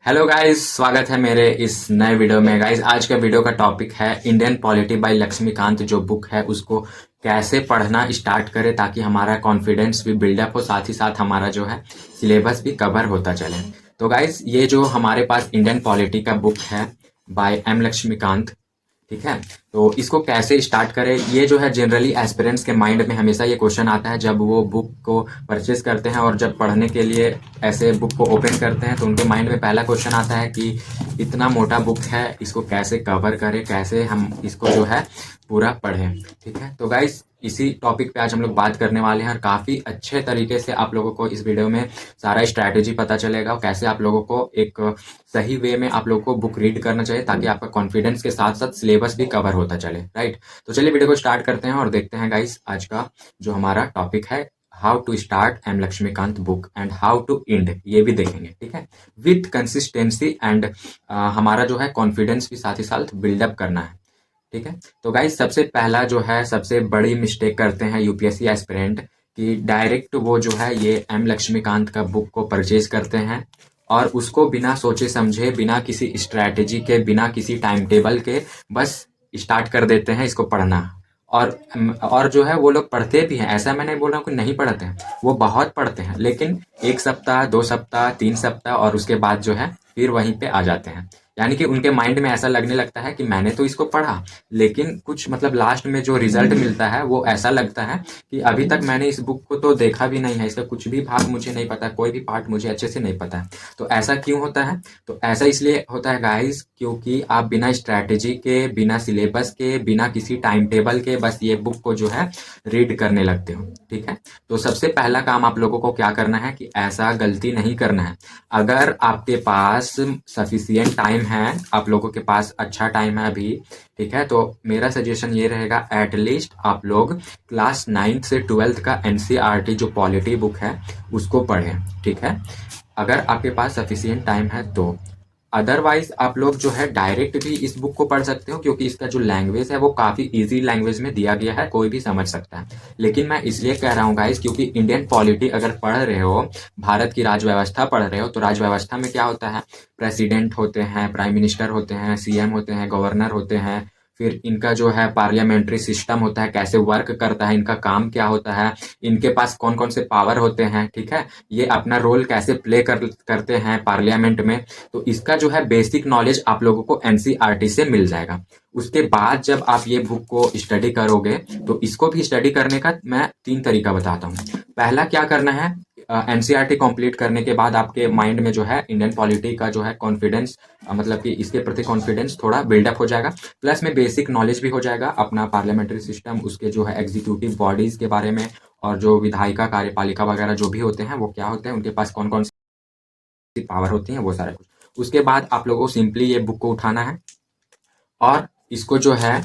Hello guys, स्वागत है मेरे इस नए वीडियो में। गाइस, आज का वीडियो का टॉपिक है इंडियन पॉलिटी बाय लक्ष्मीकांत। जो बुक है उसको कैसे पढ़ना स्टार्ट करें ताकि हमारा कॉन्फिडेंस भी बिल्डअप हो, साथ ही साथ हमारा जो है सिलेबस भी कवर होता चले। तो गाइस, ये जो हमारे पास इंडियन पॉलिटी का बुक है बाय एम लक्ष्मीकांत, ठीक है, तो इसको कैसे स्टार्ट करें, ये जो है जनरली एस्पिरेंट्स के माइंड में हमेशा ये क्वेश्चन आता है जब वो बुक को परचेज करते हैं और जब पढ़ने के लिए ऐसे बुक को ओपन करते हैं तो उनके माइंड में पहला क्वेश्चन आता है कि इतना मोटा बुक है, इसको कैसे कवर करें, कैसे हम इसको जो है पूरा पढ़ें। ठीक है, तो गाइस इसी टॉपिक पे आज हम लोग बात करने वाले हैं और काफ़ी अच्छे तरीके से आप लोगों को इस वीडियो में सारा स्ट्रैटेजी पता चलेगा और कैसे आप लोगों को एक सही वे में आप लोगों को बुक रीड करना चाहिए ताकि आपका कॉन्फिडेंस के साथ साथ सिलेबस भी कवर होता चले। राइट, तो चलिए वीडियो को स्टार्ट करते हैं और देखते हैं गाइस आज का जो हमारा टॉपिक है, how to start M Laxmikanth book and how to end, ये भी देखेंगे। ठीक है, विथ कंसिस्टेंसी एंड हमारा जो है कॉन्फिडेंस भी साथ ही साथ बिल्डअप करना है। ठीक है, तो गाइस सबसे पहला जो है सबसे बड़ी मिस्टेक करते हैं यूपीएससी एस्पिरेंट कि डायरेक्ट वो जो है ये एम लक्ष्मीकांत का बुक को परचेज करते हैं और उसको बिना सोचे समझे, बिना किसी स्ट्रैटेजी के, बिना किसी टाइम टेबल के बस स्टार्ट कर देते हैं इसको पढ़ना। और जो है वो लोग पढ़ते भी हैं, ऐसा मैं नहीं बोल रहा हूँ कि नहीं पढ़ते हैं, वो बहुत पढ़ते हैं, लेकिन 1 सप्ताह 2 सप्ताह 3 सप्ताह और उसके बाद जो है फिर वहीं पे आ जाते हैं। यानी कि उनके माइंड में ऐसा लगने लगता है कि मैंने तो इसको पढ़ा, लेकिन कुछ मतलब लास्ट में जो रिजल्ट मिलता है वो ऐसा लगता है कि अभी तक मैंने इस बुक को तो देखा भी नहीं है, इसका कुछ भी भाग मुझे नहीं पता, कोई भी पार्ट मुझे अच्छे से नहीं पता है। तो ऐसा क्यों होता है? तो ऐसा इसलिए होता है गाइस क्योंकि आप बिना स्ट्रैटेजी के, बिना सिलेबस के, बिना किसी टाइम टेबल के बस ये बुक को जो है रीड करने लगते हो। ठीक है, तो सबसे पहला काम आप लोगों को क्या करना है कि ऐसा गलती नहीं करना है। अगर आपके पास सफिशियंट टाइम है, आप लोगों के पास अच्छा टाइम है अभी, ठीक है, तो मेरा सजेशन ये रहेगा एटलीस्ट आप लोग क्लास 9th से 12th का एनसीईआरटी जो पॉलिटी बुक है उसको पढ़ें। ठीक है, अगर आपके पास सफिशियंट टाइम है तो। अदरवाइज आप लोग जो है डायरेक्ट भी इस बुक को पढ़ सकते हो क्योंकि इसका जो लैंग्वेज है वो काफ़ी इजी लैंग्वेज में दिया गया है, कोई भी समझ सकता है। लेकिन मैं इसलिए कह रहा हूँ गाइस क्योंकि इंडियन पॉलिटी अगर पढ़ रहे हो, भारत की राज व्यवस्था पढ़ रहे हो, तो राज व्यवस्था में क्या होता है, प्रेसिडेंट होते हैं, प्राइम मिनिस्टर होते हैं, सीएम होते हैं, गवर्नर होते हैं, फिर इनका जो है पार्लियामेंट्री सिस्टम होता है, कैसे वर्क करता है, इनका काम क्या होता है, इनके पास कौन कौन से पावर होते हैं। ठीक है, ये अपना रोल कैसे प्ले करते हैं पार्लियामेंट में, तो इसका जो है बेसिक नॉलेज आप लोगों को एनसीईआरटी से मिल जाएगा। उसके बाद जब आप ये बुक को स्टडी करोगे तो इसको भी स्टडी करने का मैं 3 तरीका बताता हूँ। पहला क्या करना है, एनसीईआरटी कंप्लीट करने के बाद आपके माइंड में जो है इंडियन पॉलिटी का जो है कॉन्फिडेंस, मतलब कि इसके प्रति कॉन्फिडेंस थोड़ा बिल्डअप हो जाएगा, प्लस में बेसिक नॉलेज भी हो जाएगा अपना पार्लियामेंट्री सिस्टम, उसके जो है एग्जीक्यूटिव बॉडीज के बारे में, और जो विधायिका कार्यपालिका वगैरह जो भी होते हैं वो क्या होते हैं, उनके पास कौन कौन सी पावर होती है, वो सारा कुछ। उसके बाद आप लोगों को सिंपली ये बुक को उठाना है और इसको जो है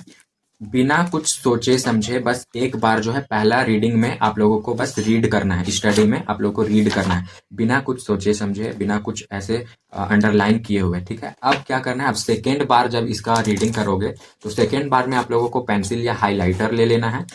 बिना कुछ सोचे समझे बस एक बार जो है पहला रीडिंग में आप लोगों को बस रीड करना है, स्टडी में आप लोगों को रीड करना है बिना कुछ सोचे समझे, बिना कुछ ऐसे अंडरलाइन किए हुए। ठीक है, अब क्या करना है, अब सेकेंड बार जब इसका रीडिंग करोगे तो सेकेंड बार में आप लोगों को पेंसिल या हाईलाइटर ले लेना है।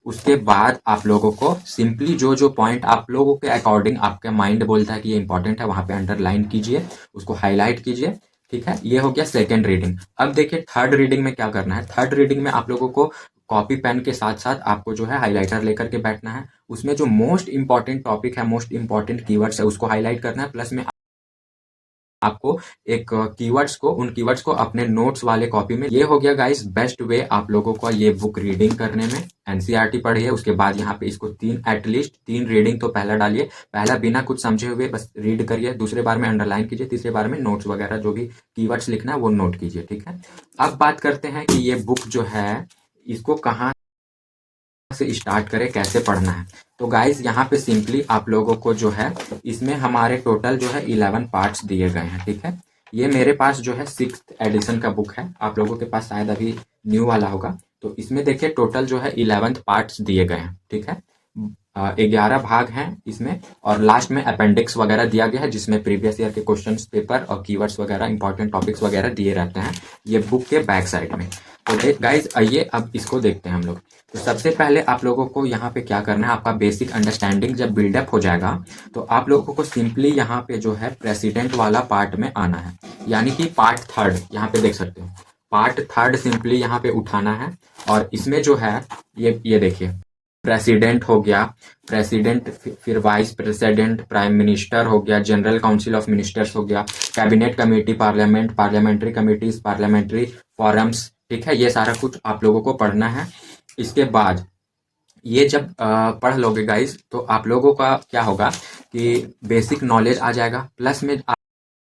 उसके बाद आप लोगों को सिंपली जो जो पॉइंट आप लोगों के अकॉर्डिंग आपका माइंड बोलता है कि ये इंपॉर्टेंट है, वहां पे अंडरलाइन कीजिए, उसको हाईलाइट कीजिए। ठीक है, ये हो गया सेकेंड रीडिंग। अब देखिए थर्ड रीडिंग में क्या करना है। थर्ड रीडिंग में आप लोगों को कॉपी पेन के साथ साथ आपको जो है हाईलाइटर लेकर के बैठना है, उसमें जो मोस्ट इंपॉर्टेंट टॉपिक है, मोस्ट इंपॉर्टेंट कीवर्ड्स है, उसको हाईलाइट करना है, प्लस में आपको एक कीवर्ड्स को, उन कीवर्ड्स को अपने नोट्स वाले कॉपी में। ये हो गया गाइस बेस्ट वे आप लोगों को ये बुक रीडिंग करने में। एनसीईआरटी पढ़िए, उसके बाद यहाँ पे इसको एटलीस्ट 3 रीडिंग तो पहला डालिए, पहला बिना कुछ समझे हुए बस रीड करिए, दूसरे बार में अंडरलाइन कीजिए, तीसरे बार में नोट्स वगैरह जो भी कीवर्ड्स लिखना है वो नोट कीजिए। ठीक है, अब बात करते हैं कि ये बुक जो है इसको कहाँ से स्टार्ट करें, कैसे पढ़ना है। तो गाइज यहाँ पे सिंपली आप लोगों को जो है इसमें हमारे टोटल जो है 11 पार्ट्स दिए गए हैं। ठीक है, ये मेरे पास जो है 6th एडिशन का बुक है, आप लोगों के पास शायद अभी न्यू वाला होगा। तो इसमें देखिए टोटल जो है 11th पार्ट्स दिए गए हैं। ठीक है, 11 भाग हैं इसमें, और लास्ट में अपेंडिक्स वगैरह दिया गया है जिसमें प्रीवियस ईयर के क्वेश्चंस पेपर और कीवर्ड्स वगैरह इंपॉर्टेंट टॉपिक्स वगैरह दिए रहते हैं ये बुक के बैक साइड में। तो गाइज आइए अब इसको देखते हैं हम लोग। तो सबसे पहले आप लोगों को यहाँ पे क्या करना है, आपका बेसिक अंडरस्टैंडिंग जब बिल्डअप हो जाएगा तो आप लोगों को सिंपली यहाँ पे जो है प्रेसिडेंट वाला पार्ट में आना है, यानी कि पार्ट थर्ड यहाँ पे देख सकते हो, पार्ट थर्ड सिंपली यहाँ पे उठाना है। और इसमें जो है ये देखिए, प्रेसिडेंट हो गया, प्रेसिडेंट फिर वाइस प्रेसिडेंट, प्राइम मिनिस्टर हो गया, जनरल काउंसिल ऑफ मिनिस्टर्स हो गया, cabinet committee, parliament, parliamentary committees, parliamentary forums, ठीक है, ये सारा कुछ आप लोगों को पढ़ना है। इसके बाद ये जब पढ़ लोगे गाइस तो आप लोगों का क्या होगा कि बेसिक नॉलेज आ जाएगा, प्लस में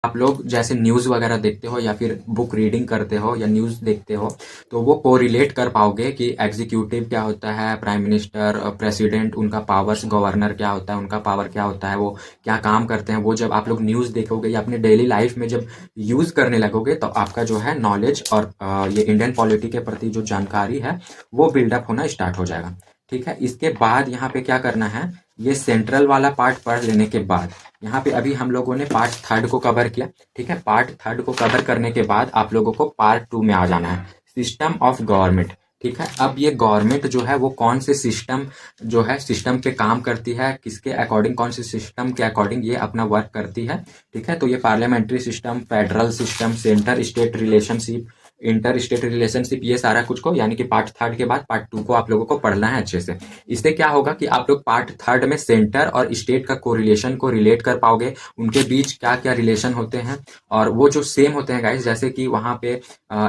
आप लोग जैसे न्यूज़ वगैरह देखते हो या फिर बुक रीडिंग करते हो या न्यूज़ देखते हो तो वो कोरिलेट कर पाओगे कि एग्जीक्यूटिव क्या होता है, प्राइम मिनिस्टर, प्रेसिडेंट, उनका पावर्स, गवर्नर क्या होता है, उनका पावर क्या होता है, वो क्या काम करते हैं। वो जब आप लोग न्यूज़ देखोगे या अपने डेली लाइफ में जब यूज़ करने लगोगे तो आपका जो है नॉलेज और ये इंडियन पॉलिटी के प्रति जो जानकारी है वो बिल्डअप होना स्टार्ट हो जाएगा, ठीक है। इसके बाद यहाँ पे क्या करना है, ये सेंट्रल वाला पार्ट पढ़ लेने के बाद यहाँ पे अभी हम लोगों ने पार्ट थर्ड को कवर किया, ठीक है। पार्ट थर्ड को कवर करने के बाद आप लोगों को पार्ट 2 में आ जाना है, सिस्टम ऑफ गवर्नमेंट, ठीक है। अब ये गवर्नमेंट जो है वो कौन से सिस्टम जो है सिस्टम पे काम करती है, किसके अकॉर्डिंग, कौन से सिस्टम के अकॉर्डिंग ये अपना वर्क करती है, ठीक है। तो ये parliamentary system, federal system, centre state relationship, inter state relationship, ये सारा कुछ को यानी कि पार्ट थर्ड के बाद पार्ट 2 को आप लोगों को पढ़ना है अच्छे से। इससे क्या होगा कि आप लोग पार्ट थर्ड में सेंटर और स्टेट का कोरिलेशन को रिलेट कर पाओगे, उनके बीच क्या क्या रिलेशन होते हैं, और वो जो सेम होते हैं गाइस, जैसे कि वहाँ पे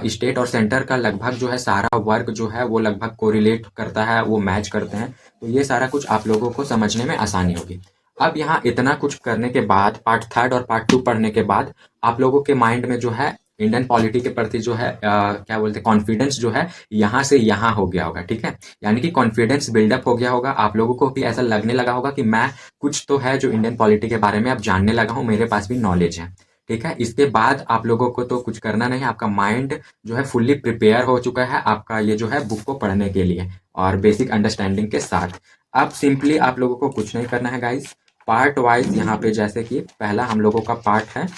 स्टेट और सेंटर का लगभग जो है सारा वर्क जो है वो लगभग कोरिलेट करता है, वो मैच करते हैं। तो ये सारा कुछ आप लोगों को समझने में आसानी होगी। अब यहाँ इतना कुछ करने के बाद, पार्ट थर्ड और पार्ट 2 पढ़ने के बाद आप लोगों के माइंड में जो है इंडियन पॉलिटी के प्रति जो है क्या बोलते हैं, कॉन्फिडेंस जो है यहाँ से यहाँ हो गया होगा, ठीक है। यानी कि कॉन्फिडेंस बिल्डअप हो गया होगा, आप लोगों को भी ऐसा लगने लगा होगा कि मैं कुछ तो है जो इंडियन पॉलिटी के बारे में अब जानने लगा हूँ, मेरे पास भी नॉलेज है, ठीक है। इसके बाद आप लोगों को तो कुछ करना नहीं, आपका माइंड जो है फुल्ली प्रिपेयर हो चुका है आपका ये जो है बुक को पढ़ने के लिए और बेसिक अंडरस्टैंडिंग के साथ। अब सिंपली आप लोगों को कुछ नहीं करना है गाइस, पार्ट वाइज यहाँ पे जैसे कि पहला हम लोगों का पार्ट है,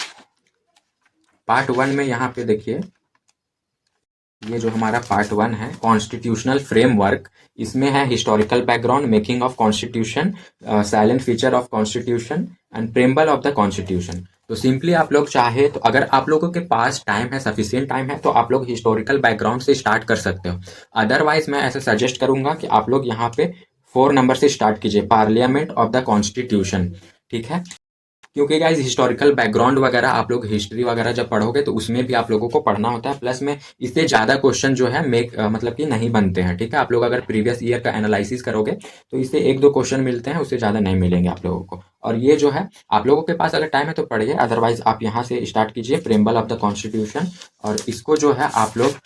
पार्ट 1 में यहाँ पे देखिए, ये जो हमारा पार्ट 1 है कॉन्स्टिट्यूशनल फ्रेमवर्क, इसमें है historical background, making of constitution, silent feature of constitution and preamble of the constitution. तो सिंपली आप लोग चाहे तो अगर आप लोगों के पास टाइम है, सफिशिएंट टाइम है, तो आप लोग हिस्टोरिकल बैकग्राउंड से स्टार्ट कर सकते हो। अदरवाइज मैं ऐसा सजेस्ट करूंगा कि आप लोग यहाँ पे 4 नंबर से स्टार्ट कीजिए, पार्लियामेंट ऑफ द कॉन्स्टिट्यूशन, ठीक है। क्योंकि गाइज हिस्टोरिकल बैकग्राउंड वगैरह आप लोग हिस्ट्री वगैरह जब पढ़ोगे तो उसमें भी आप लोगों को पढ़ना होता है, प्लस में इससे ज़्यादा क्वेश्चन जो है मतलब कि नहीं बनते हैं, ठीक है। आप लोग अगर प्रीवियस ईयर का एनालिसिस करोगे तो इससे 1-2 क्वेश्चन मिलते हैं, उससे ज़्यादा नहीं मिलेंगे आप लोगों को। और ये जो है आप लोगों के पास अगर टाइम है तो पढ़िए, अदरवाइज आप यहाँ से स्टार्ट कीजिए प्रेम्बल ऑफ द कॉन्स्टिट्यूशन, और इसको जो है आप लोग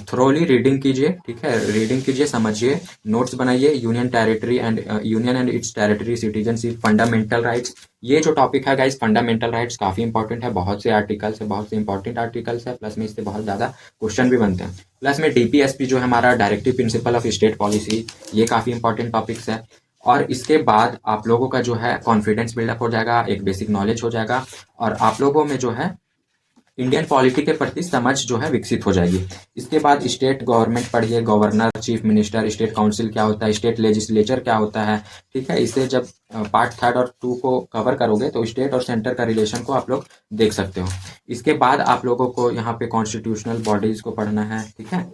थ्रोली रीडिंग कीजिए, ठीक है, रीडिंग कीजिए, समझिए, नोट्स बनाइए। Union and it's territory, citizenship, fundamental rights, ये जो टॉपिक है गाइस फंडामेंटल राइट्स काफ़ी इंपॉर्टेंट है, बहुत से आर्टिकल्स है, बहुत से इंपॉर्टेंट आर्टिकल्स है, प्लस में इससे बहुत ज़्यादा क्वेश्चन भी बनते हैं। प्लस में डीपीएसपी जो है हमारा directive principle of state policy, ये काफ़ी इंपॉर्टेंट टॉपिक्स है। और इसके बाद आप लोगों का जो है कॉन्फिडेंस बिल्डअप हो जाएगा, एक बेसिक नॉलेज हो जाएगा, और आप लोगों में जो है इंडियन पॉलिटी के प्रति समझ जो है विकसित हो जाएगी। इसके बाद स्टेट गवर्नमेंट पढ़िए, governor, chief minister, state council क्या होता है, स्टेट लेजिस्लेचर क्या होता है, ठीक है। इसे जब पार्ट थर्ड और 2 को कवर करोगे तो स्टेट और सेंटर का रिलेशन को आप लोग देख सकते हो। इसके बाद आप लोगों को यहाँ पे कॉन्स्टिट्यूशनल बॉडीज को पढ़ना है, ठीक है।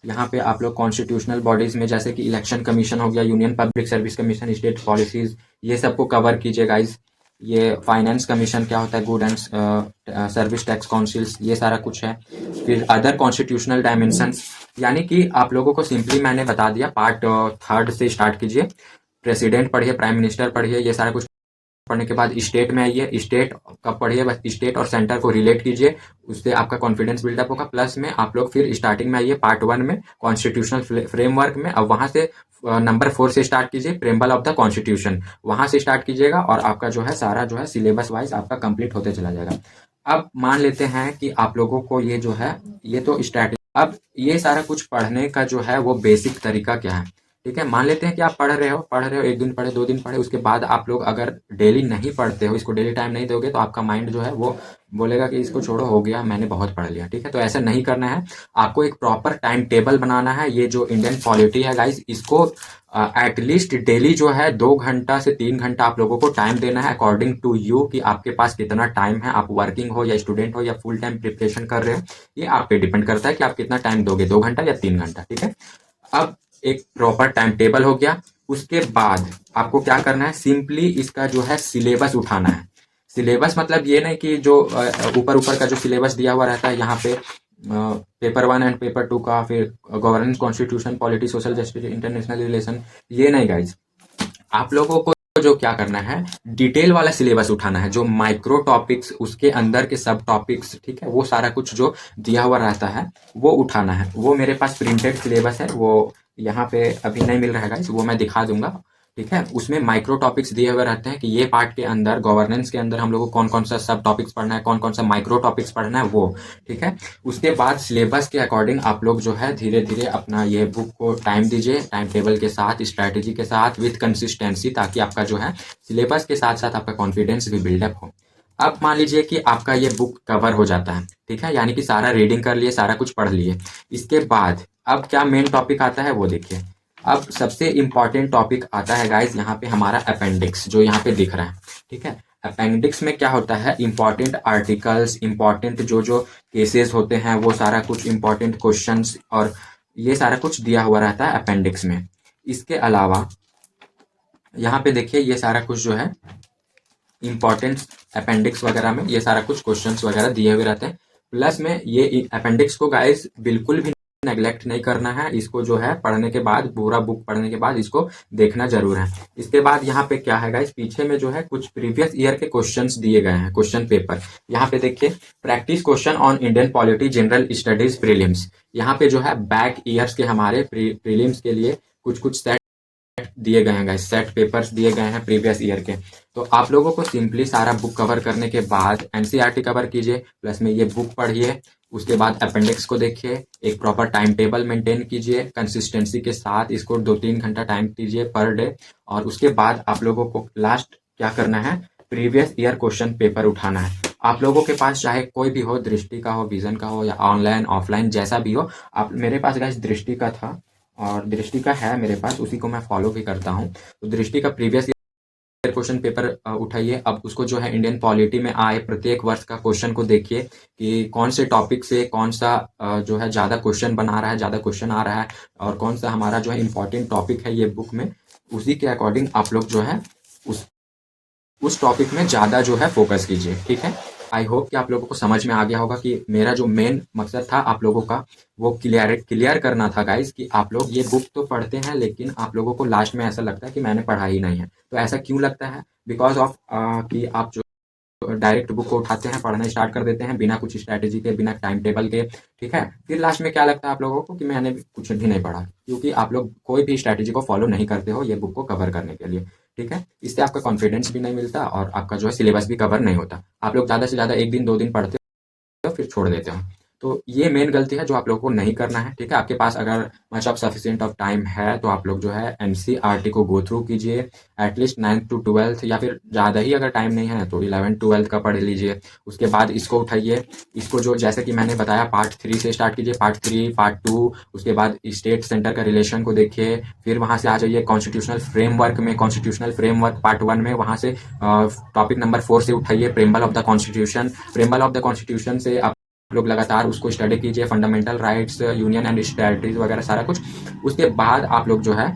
यहाँ पे आप लोग कॉन्स्टिट्यूशनल बॉडीज में जैसे कि इलेक्शन कमीशन हो गया, union public service commission, state policies, ये सबको कवर कीजिए गाइज। ये फाइनेंस कमीशन क्या होता है, good and service tax councils, ये सारा कुछ है। फिर अदर कॉन्स्टिट्यूशनल डायमेंशंस, यानी कि आप लोगों को सिंपली मैंने बता दिया, पार्ट थर्ड से स्टार्ट कीजिए, प्रेसिडेंट पढ़िए, प्राइम मिनिस्टर पढ़िए, ये सारा कुछ पढ़ने के बाद स्टेट में आइए, स्टेट का पढ़िए, बस स्टेट और सेंटर को रिलेट कीजिए, उससे आपका कॉन्फिडेंस बिल्डअप होगा। प्लस में आप लोग फिर स्टार्टिंग में आइए पार्ट 1 में कॉन्स्टिट्यूशनल फ्रेमवर्क में, अब वहां से नंबर 4 से स्टार्ट कीजिए, प्रेम्बल ऑफ द कॉन्स्टिट्यूशन, वहां से स्टार्ट कीजिएगा, और आपका जो है सारा जो है सिलेबस वाइज आपका कंप्लीट होते चला जाएगा। अब मान लेते हैं कि आप लोगों को ये जो है ये तो स्ट्रैटेजी, अब ये सारा कुछ पढ़ने का जो है वो बेसिक तरीका क्या है, ठीक है, मान लेते हैं कि आप पढ़ रहे हो, 1 दिन पढ़े, 2 दिन पढ़े, उसके बाद आप लोग अगर डेली नहीं पढ़ते हो, इसको डेली टाइम नहीं दोगे, तो आपका माइंड जो है वो बोलेगा कि इसको छोड़ो, हो गया, मैंने बहुत पढ़ लिया। ठीक है, तो ऐसा नहीं करना है, आपको एक प्रॉपर टाइम टेबल बनाना है। ये जो इंडियन पॉलिटी है गाइज, इसको एटलीस्ट डेली जो है 2 घंटा से 3 घंटा आप लोगों को टाइम देना है, अकॉर्डिंग टू यू, कि आपके पास कितना टाइम है, आप वर्किंग हो या स्टूडेंट हो या फुल टाइम प्रिपरेशन कर रहे हो, ये आप पे डिपेंड करता है कि आप कितना टाइम दोगे, 2 घंटा या 3 घंटा। ठीक है, अब एक प्रॉपर टाइम टेबल हो गया। उसके बाद आपको क्या करना है, सिंपली इसका जो है सिलेबस उठाना है। सिलेबस मतलब ये नहीं कि जो ऊपर ऊपर का जो सिलेबस दिया हुआ रहता है यहाँ पे, पेपर 1 एंड पेपर 2 का, फिर governance, constitution, polity, social justice, international relation, ये नहीं गाइज। आप लोगों को जो क्या करना है, डिटेल वाला सिलेबस उठाना है, जो माइक्रो टॉपिक्स, उसके अंदर के सब टॉपिक्स, ठीक है, वो सारा कुछ जो दिया हुआ रहता है वो उठाना है। वो मेरे पास प्रिंटेड सिलेबस है, वो यहाँ पे अभी नहीं मिल रहा है गाइस, वो मैं दिखा दूंगा। ठीक है, उसमें माइक्रो टॉपिक्स दिए हुए रहते हैं कि ये पार्ट के अंदर, गवर्नेंस के अंदर हम लोग को कौन कौन सा सब टॉपिक्स पढ़ना है, कौन कौन सा माइक्रो टॉपिक्स पढ़ना है वो। ठीक है, उसके बाद सिलेबस के अकॉर्डिंग आप लोग जो है धीरे धीरे अपना ये बुक को टाइम दीजिए, टाइम टेबल के साथ, स्ट्रैटेजी के साथ, विथ कंसिस्टेंसी, ताकि आपका जो है सिलेबस के साथ साथ आपका कॉन्फिडेंस भी बिल्डअप हो। अब मान लीजिए कि आपका ये बुक कवर हो जाता है, ठीक है, यानी कि सारा रीडिंग कर लिए, सारा कुछ पढ़ लिए। इसके बाद अब क्या मेन टॉपिक आता है वो देखिए। अब सबसे इंपॉर्टेंट टॉपिक आता है गाइज यहाँ पे हमारा अपेंडिक्स, जो यहाँ पे दिख रहा है। ठीक है, अपेंडिक्स में क्या होता है, इंपॉर्टेंट आर्टिकल्स, इंपॉर्टेंट जो जो केसेस होते हैं, वो सारा कुछ इंपॉर्टेंट क्वेश्चंस, और ये सारा कुछ दिया हुआ रहता है अपेंडिक्स में। इसके अलावा यहाँ पे देखिए, ये सारा कुछ जो है इंपॉर्टेंट अपेंडिक्स वगैरह में ये सारा कुछ क्वेश्चंस वगैरह दिए हुए रहते हैं। प्लस में ये अपेंडिक्स को गाइस बिल्कुल भी नेग्लेक्ट नहीं करना है, इसको जो है पढ़ने के बाद, पूरा बुक पढ़ने के बाद इसको देखना जरूर है। इसके बाद यहाँ पे क्या है गाइस, पीछे में जो है कुछ प्रीवियस ईयर के क्वेश्चंस दिए गए हैं, क्वेश्चन पेपर। यहाँ पे देखिए, practice question on Indian polity general studies prelims. यहाँ पे जो है बैक ईयर्स के हमारे प्रीलिम्स के लिए कुछ कुछ सेट दिए गए हैं गाइस, सेट पेपर्स दिए गए हैं प्रीवियस ईयर के। तो आप लोगों को सिंपली सारा बुक कवर करने के बाद एनसीईआरटी कवर कीजिए, प्लस में ये बुक पढ़िए, उसके बाद अपेंडिक्स को देखिए, एक प्रॉपर टाइम टेबल मेंटेन कीजिए, कंसिस्टेंसी के साथ इसको 2-3 घंटा टाइम दीजिए पर डे। और उसके बाद आप लोगों को लास्ट क्या करना है, प्रीवियस ईयर क्वेश्चन पेपर उठाना है। आप लोगों के पास चाहे कोई भी हो, दृष्टि का हो, विजन का हो, या ऑनलाइन ऑफलाइन जैसा भी हो। आप, मेरे पास गाइस दृष्टि का था और दृष्टि का है मेरे पास, उसी को मैं फॉलो भी करता हूँ। तो दृष्टि का प्रीवियस ईयर क्वेश्चन पेपर उठाइए। अब उसको जो है इंडियन पॉलिटी में आए प्रत्येक वर्ष का क्वेश्चन को देखिए कि कौन से टॉपिक से कौन सा जो है ज़्यादा क्वेश्चन बना रहा है, ज़्यादा क्वेश्चन आ रहा है, और कौन सा हमारा जो है इंपॉर्टेंट टॉपिक है ये बुक में, उसी के अकॉर्डिंग आप लोग जो है उस टॉपिक में ज़्यादा जो है फोकस कीजिए। ठीक है, आई होप कि आप लोगों को समझ में आ गया होगा कि मेरा जो मेन मकसद था आप लोगों का वो क्लियर करना था गाइस, कि आप लोग ये बुक तो पढ़ते हैं लेकिन आप लोगों को लास्ट में ऐसा लगता है कि मैंने पढ़ा ही नहीं है। तो ऐसा क्यों लगता है, बिकॉज ऑफ कि आप जो डायरेक्ट बुक को उठाते हैं, पढ़ना स्टार्ट कर देते हैं बिना कुछ स्ट्रैटेजी के, बिना टाइम टेबल के। ठीक है, फिर लास्ट में क्या लगता है आप लोगों को कि मैंने कुछ भी नहीं पढ़ा, क्योंकि आप लोग कोई भी स्ट्रैटेजी को फॉलो नहीं करते हो ये बुक को कवर करने के लिए। ठीक है, इससे आपका कॉन्फिडेंस भी नहीं मिलता और आपका जो है सिलेबस भी कवर नहीं होता। आप लोग ज़्यादा से ज़्यादा 1 दिन 2 दिन पढ़ते हो फिर छोड़ देते हो। तो ये मेन गलती है जो आप लोगों को नहीं करना है। ठीक है, आपके पास अगर much of sufficient of time है तो आप लोग जो है एनसीईआरटी को गो थ्रू कीजिए, एटलीस्ट 9th to 12th, या फिर ज़्यादा ही अगर टाइम नहीं है तो 11th 12th का पढ़ लीजिए। उसके बाद इसको उठाइए, इसको जो जैसे कि मैंने बताया पार्ट 3 से स्टार्ट कीजिए, पार्ट 3 पार्ट 2, उसके बाद स्टेट सेंटर का रिलेशन को देखिए, फिर वहाँ से आ जाइए कॉन्स्टिट्यूशनल फ्रेमवर्क में, कॉन्स्टिट्यूशनल फ्रेमवर्क पार्ट 1 में, वहाँ से टॉपिक नंबर 4 से उठाइए, preamble of the constitution. Preamble of the constitution से आप लोग लगातार उसको स्टडी कीजिए, fundamental rights, union and stasis वगैरह सारा कुछ। उसके बाद आप लोग जो है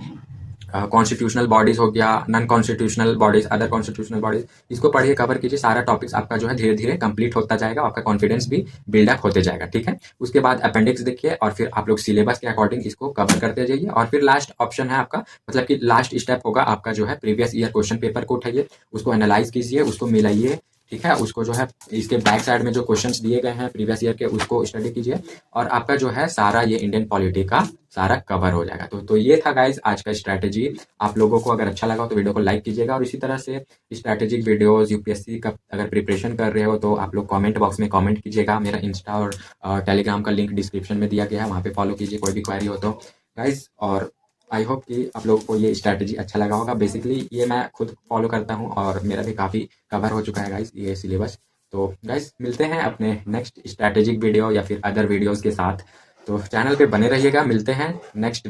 कॉन्स्टिट्यूशनल बॉडीज हो गया, non constitutional bodies, other constitutional bodies, इसको पढ़िए, कवर कीजिए, सारा टॉपिक्स आपका जो है धीरे धीरे कंप्लीट होता जाएगा, आपका कॉन्फिडेंस भी बिल्डअप होते जाएगा। ठीक है, उसके बाद अपेंडिक्स देखिए और फिर आप लोग सिलेबस के अकॉर्डिंग इसको कवर करते जाइए। और फिर लास्ट ऑप्शन है आपका, मतलब कि लास्ट स्टेप होगा आपका जो है प्रीवियस ईयर क्वेश्चन पेपर को उठाइए, उसको एनालाइज कीजिए, उसको मिलाइए। ठीक है, उसको जो है इसके बैक साइड में जो क्वेश्चंस दिए गए हैं प्रीवियस ईयर के, उसको स्टडी कीजिए, और आपका जो है सारा ये इंडियन पॉलिटी का सारा कवर हो जाएगा। तो ये था गाइज आज का स्ट्रैटेजी। आप लोगों को अगर अच्छा लगा तो वीडियो को लाइक कीजिएगा, और इसी तरह से स्ट्रैटेजिक वीडियोस यूपीएससी का अगर प्रिपरेशन कर रहे हो तो आप लोग कमेंट बॉक्स में कमेंट कीजिएगा। मेरा इंस्टा और टेलीग्राम का लिंक डिस्क्रिप्शन में दिया गया है, वहाँ पे फॉलो कीजिए कोई भी क्वेरी हो तो गाइज। और आई होप कि आप लोगों को ये स्ट्रैटेजी अच्छा लगा होगा। बेसिकली ये मैं खुद फॉलो करता हूँ और मेरा भी काफ़ी कवर हो चुका है गाइस ये सिलेबस। तो गाइस मिलते हैं अपने नेक्स्ट स्ट्रैटेजिक वीडियो या फिर अदर वीडियोज़ के साथ। तो चैनल पे बने रहिएगा, मिलते हैं नेक्स्ट